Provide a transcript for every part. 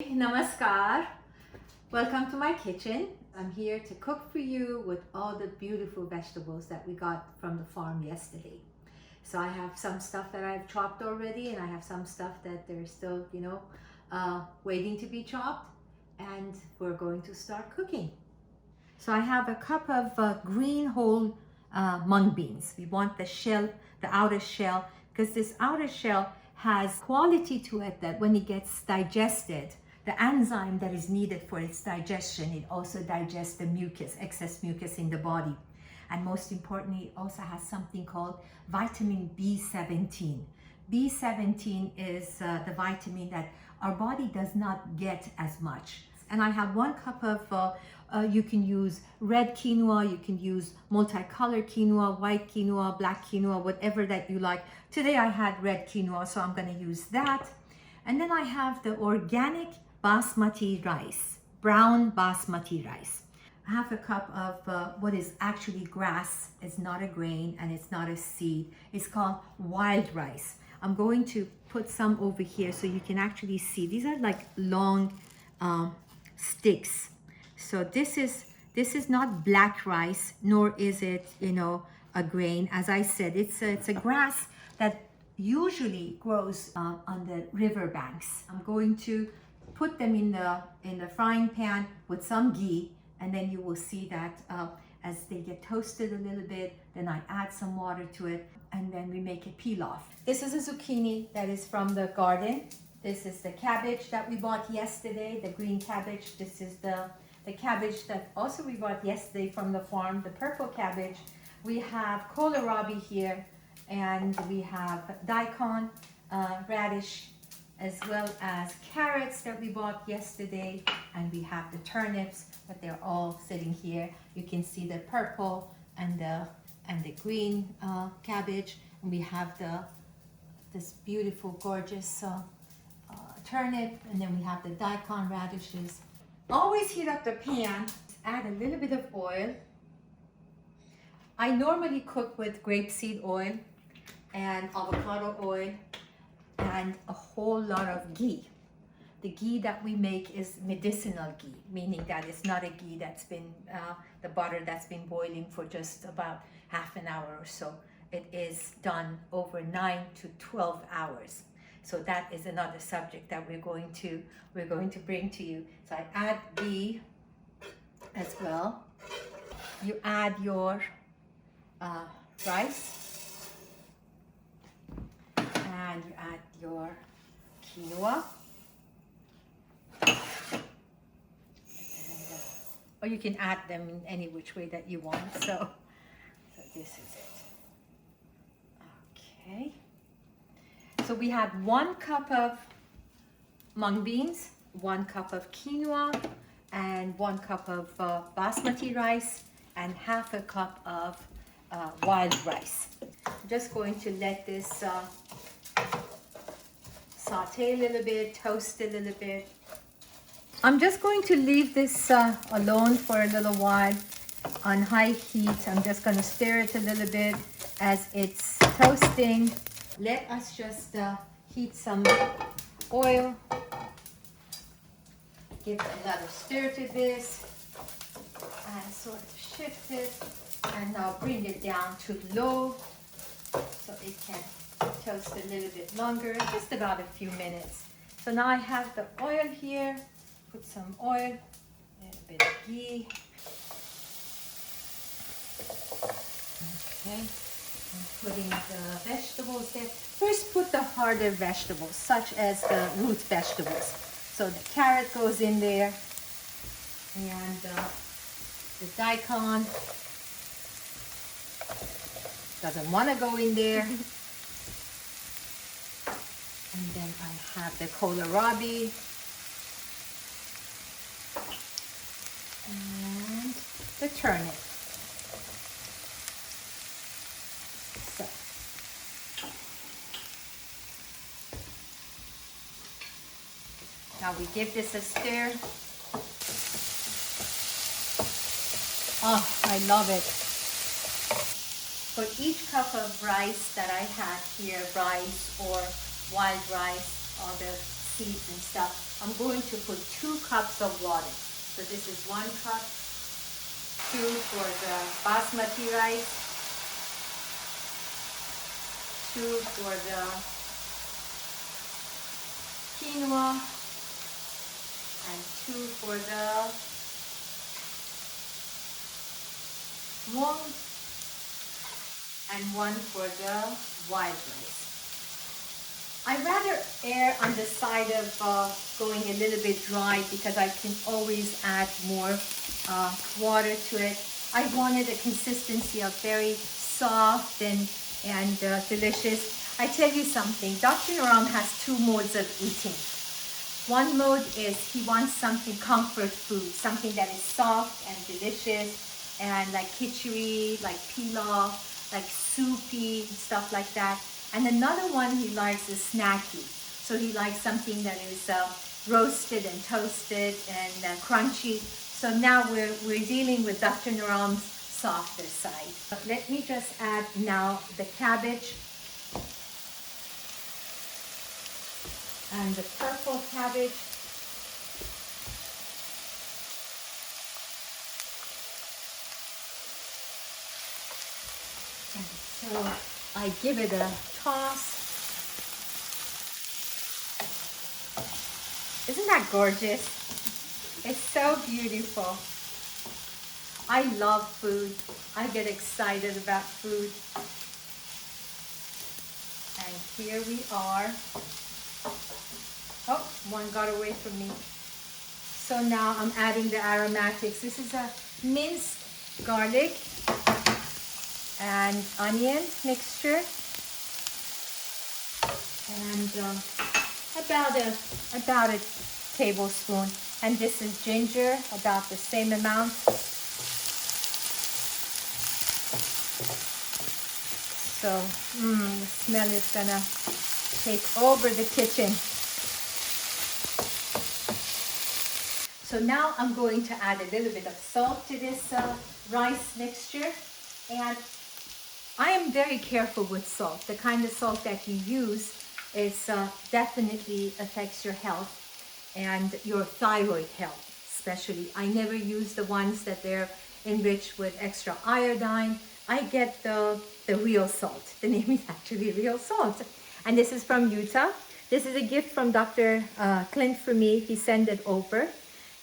Namaskar. Welcome to my kitchen. I'm here to cook for you with all the beautiful vegetables that we got from the farm yesterday. So I have some stuff that I've chopped already, and I have some stuff that they're still, waiting to be chopped. And we're going to start cooking. So I have a cup of green whole mung beans. We want the shell, the outer shell, because this outer shell has quality to it that when it gets digested, the enzyme that is needed for its digestion, it also digests the mucus, excess mucus in the body. And most importantly, it also has something called vitamin B17. B17 is the vitamin that our body does not get as much. And I have 1 cup of, you can use red quinoa, you can use multicolored quinoa, white quinoa, black quinoa, whatever that you like. Today I had red quinoa, so I'm going to use that. And then I have the organic basmati rice, brown basmati rice. Half a cup of what is actually grass. It's not a grain and it's not a seed. It's called wild rice. I'm going to put some over here so you can actually see. These are like long sticks. So this is not black rice, nor is it, a grain. As I said, it's a grass that usually grows on the river banks. I'm going to put them in the frying pan with some ghee, and then you will see that as they get toasted a little bit, then I add some water to it, and then we make a pilaf. This is a zucchini that is from the garden. This is the cabbage that we bought yesterday, the green cabbage. This is the cabbage that also we bought yesterday from the farm, the purple cabbage. We have kohlrabi here, and we have daikon, radish, as well as carrots that we bought yesterday, and we have the turnips, but they're all sitting here. You can see the purple and the green cabbage, and we have this beautiful, gorgeous turnip, and then we have the daikon radishes. Always heat up the pan, add a little bit of oil. I normally cook with grapeseed oil and avocado oil and a whole lot of ghee. The ghee that we make is medicinal ghee, meaning that it's not a ghee that's been, the butter that's been boiling for just about half an hour or so. It is done over 9 to 12 hours. So that is another subject that we're going to bring to you. So I add ghee as well. You add your rice, and you add your quinoa, or you can add them in any which way that you want. So this is it. Okay. So we had 1 cup of mung beans, 1 cup of quinoa, and 1 cup of basmati rice, and half a cup of wild rice. I'm just going to let this saute a little bit, toast a little bit. I'm just going to leave this alone for a little while on high heat. I'm just going to stir it a little bit as it's toasting. Let us just heat some oil. Give another stir to this and sort of shift it, and now bring it down to low so it can toast a little bit longer, just about a few minutes. So now I have the oil here. Put some oil, a little bit of ghee. Okay. Putting the vegetables there. First, put the harder vegetables, such as the root vegetables. So the carrot goes in there, and the daikon doesn't want to go in there. And then I have the kohlrabi and the turnip. Now we give this a stir. Oh, I love it. For each cup of rice that I had here, rice or wild rice, all the seeds and stuff, I'm going to put 2 cups of water. So this is 1 cup, 2 for the basmati rice, 2 for the quinoa, and 2 for the mung, and 1 for the white rice. I rather err on the side of going a little bit dry because I can always add more water to it. I wanted a consistency of very soft and delicious. I tell you something, Dr. Naram has 2 modes of eating. One mode is he wants something comfort food, something that is soft and delicious and like khichdi, like pilaf, like soupy, stuff like that. And another one he likes is snacky. So he likes something that is roasted and toasted and crunchy. So now we're dealing with Dr. Naram's softer side. But let me just add now the cabbage and the purple cabbage. And so I give it a toss. Isn't that gorgeous? It's so beautiful. I love food. I get excited about food. And here we are. Oh, one got away from me. So now I'm adding the aromatics. This is a minced garlic and onion mixture. And about a tablespoon. And this is ginger, about the same amount. So, the smell is gonna take over the kitchen. So now I'm going to add a little bit of salt to this rice mixture. And I am very careful with salt. The kind of salt that you use is definitely affects your health and your thyroid health especially. I never use the ones that they're enriched with extra iodine. I get the real salt. The name is actually real salt. And this is from Utah. This is a gift from Dr. Clint for me. He sent it over.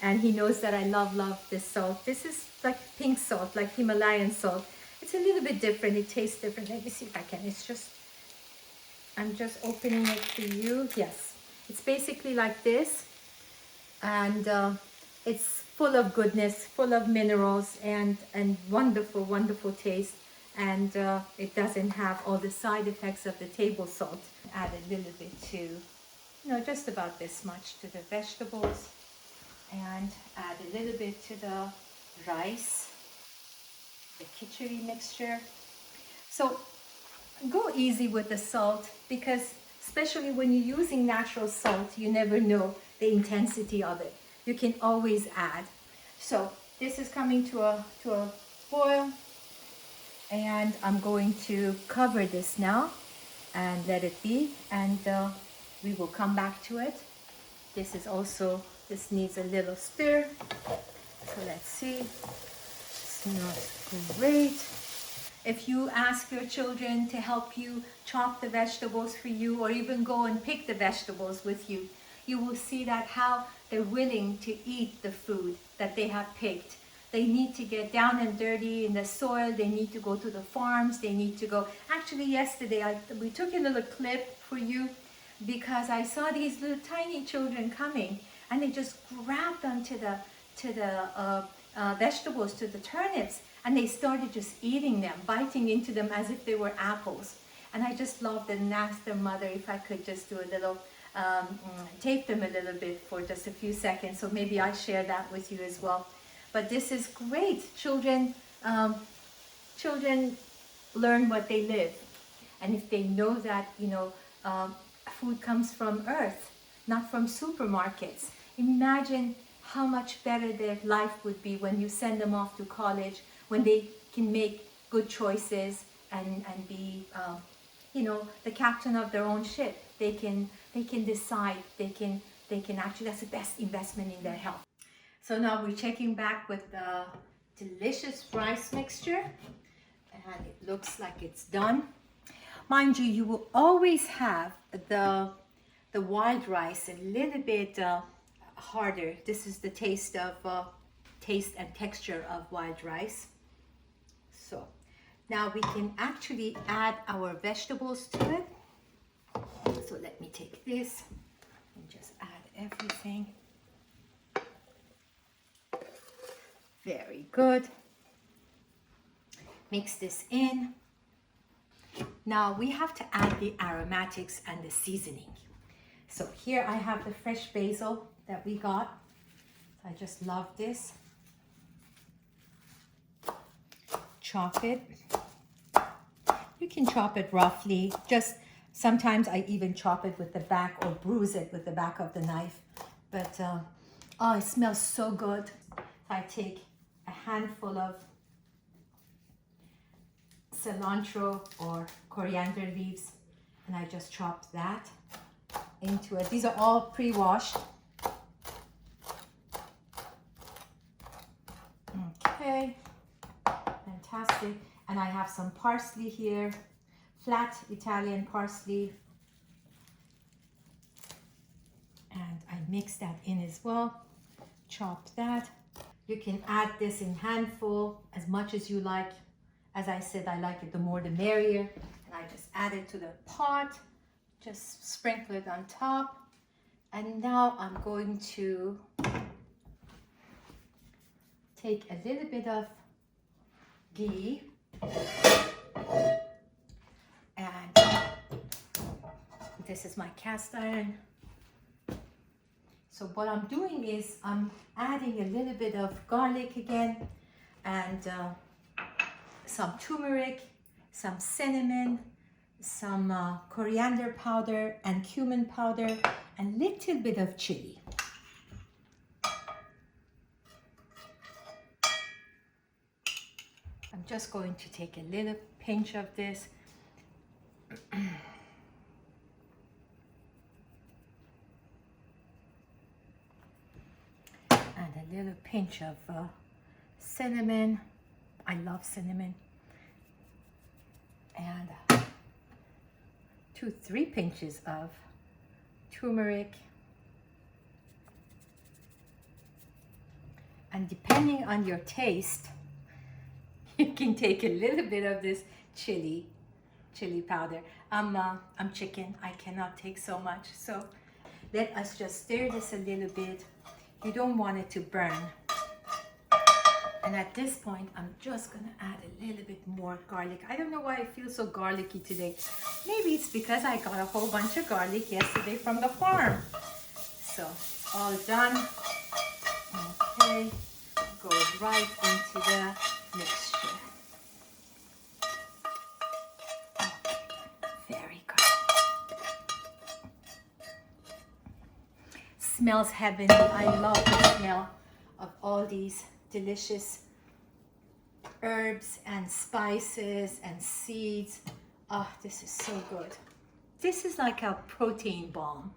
And he knows that I love this salt. This is like pink salt, like Himalayan salt. It's a little bit different. It tastes different. Let me see if I can. I'm just opening it for you. Yes. It's basically like this. And it's full of goodness, full of minerals and wonderful, wonderful taste. And it doesn't have all the side effects of the table salt. Add a little bit to, just about this much to the vegetables. And add a little bit to the rice, the khichdi mixture. So go easy with the salt because especially when you're using natural salt, you never know the intensity of it. You can always add. So this is coming to a boil, and I'm going to cover this now and let it be, and we will come back to it. This needs a little stir. So let's see. Smells great. If you ask your children to help you chop the vegetables for you or even go and pick the vegetables with you, you will see that how they're willing to eat the food that they have picked. They need to get down and dirty in the soil. They need to go to the farms. They need to go. Actually, yesterday, we took a little clip for you because I saw these little tiny children coming and they just grabbed onto the vegetables, to the turnips, and they started just eating them, biting into them as if they were apples. And I just loved it and asked their mother if I could just do a little, tape them a little bit for just a few seconds. So maybe I share that with you as well. But this is great. Children learn what they live. And if they know that, food comes from earth, not from supermarkets, imagine how much better their life would be when you send them off to college, when they can make good choices and be, the captain of their own ship. They can decide. They can they can actually, that's the best investment in their health. So now we're checking back with the delicious rice mixture, and it looks like it's done. Mind you, you will always have the wild rice a little bit harder. This is the taste and texture of wild rice. So now we can actually add our vegetables to it. So let me take this and just add everything. Very good. Mix this in. Now we have to add the aromatics and the seasoning. So here I have the fresh basil that we got. I just love this. Chop it. You can chop it roughly. Just sometimes I even chop it with the back or bruise it with the back of the knife. But oh, it smells so good. I take a handful of cilantro or coriander leaves and I just chop that into it. These are all pre-washed. Okay, fantastic. And I have some parsley here, flat Italian parsley. And I mix that in as well. Chop that. You can add this in handful as much as you like. As I said, I like it the more the merrier. And I just add it to the pot, just sprinkle it on top. And now I'm going to take a little bit of ghee and this is my cast iron. So what I'm doing is I'm adding a little bit of garlic again and some turmeric, some cinnamon, some coriander powder and cumin powder, and a little bit of chili. I'm just going to take a little pinch of this. And a little pinch of cinnamon. I love cinnamon. And 2-3 pinches of turmeric. And depending on your taste, you can take a little bit of this chili powder. I'm chicken. I cannot take so much. So let us just stir this a little bit. You don't want it to burn. And at this point, I'm just gonna add a little bit more garlic. I don't know why I feel so garlicky today. Maybe it's because I got a whole bunch of garlic yesterday from the farm. So it's all done. Okay, go right into the mixture. Okay, very good. Smells heavenly. I love the smell of all these delicious herbs and spices and seeds. Oh, this is so good. This is like a protein bomb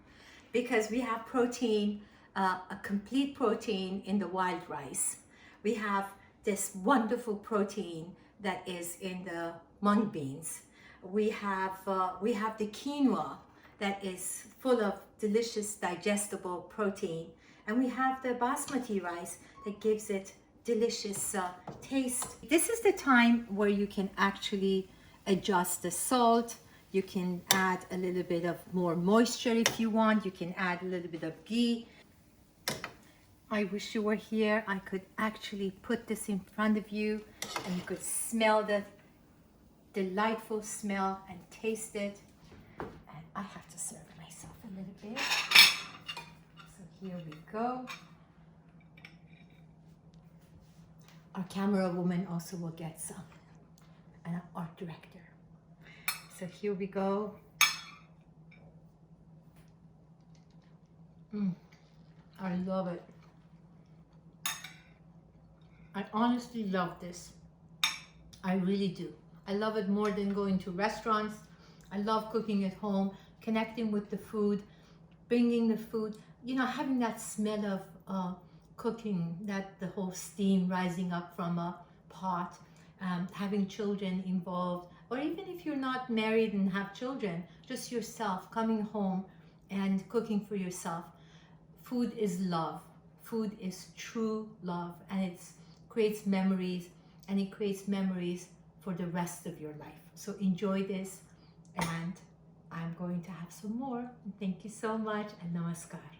because we have protein, a complete protein in the wild rice. We have this wonderful protein that is in the mung beans. We have the quinoa that is full of delicious digestible protein, and we have the basmati rice that gives it delicious taste. This is the time where you can actually adjust the salt. You can add a little bit of more moisture if you want. You can add a little bit of ghee. I wish you were here. I could actually put this in front of you and you could smell the delightful smell and taste it. And I have to serve myself a little bit. So here we go. Our camera woman also will get some, and an art director. So here we go. I love it. I honestly love this. I really do. I love it more than going to restaurants. I love cooking at home, connecting with the food, bringing the food you know, having that smell of cooking, that the whole steam rising up from a pot, having children involved, or even if you're not married and have children, just yourself coming home and cooking for yourself. Food is love. Food is true love, and it creates memories, and it creates memories for the rest of your life. So enjoy this, and I'm going to have some more. Thank you so much, and namaskar.